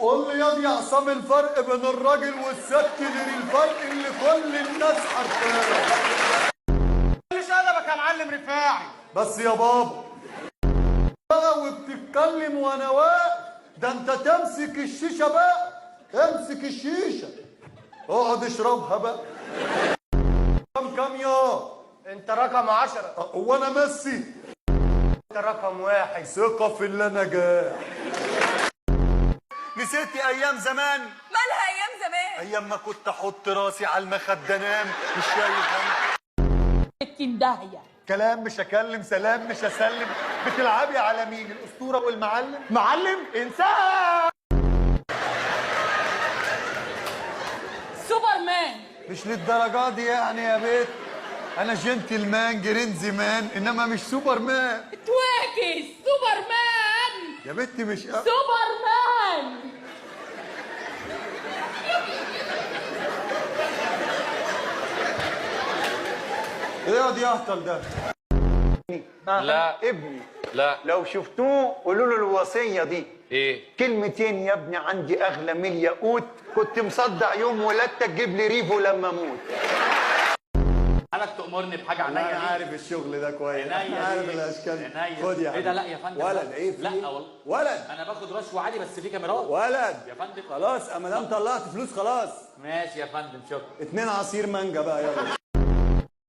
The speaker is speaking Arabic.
قول لي ياض يا عصام الفرق بين الراجل والست غير الفرق اللي كل الناس عارفاه. مش ادبك يا معلم رفاعي. بس يا بابا بقى وبتتكلم وانا واقف، ده انت تمسك الشيشه بقى، امسك الشيشه اقعد اشربها بقى. كام يا انت رقم 10. هو انا ميسي؟ انت رقم 1. ثقه في اللي نجاح. نسيتي ايام زمان؟ مالها ايام زمان؟ ايام ما كنت احط راسي على المخده انام مش شايل هم. اتين داهيه. كلام مش هكلم، سلام مش هسلم. بتلعبي على مين؟ الاسطوره والمعلم؟ معلم انسان. سوبرمان. مش للدرجه دي يعني يا بيت، انا جنتلمان جرين زمان انما مش سوبرمان. تواكس سوبرمان. يا بنتي مش سوبرمان. ايه يا دي اهطل ده؟ لا ابني لا. لو شفتوه قولوا له الوصيه دي. ايه؟ كلمتين يا ابني عندي اغلى من الياقوت، كنت مصدع يوم ولادتك تجيب لي ريفو لما اموت. حضرتك تأمرني بحاجة عينيا انا دي. عارف الشغل ده كويس، عينيا عارف دي. الاشكال. عينيا. خد يا ايه ده؟ عم. لا يا فندم. ولد ايه في لا إيه؟ والله. ولد انا باخد رشوة عادي بس في كاميرات. ولد يا فندم. خلاص، اما دام طلعت فلوس خلاص. ماشي يا فندم، شكرا. 2 عصير مانجا بقى يلا.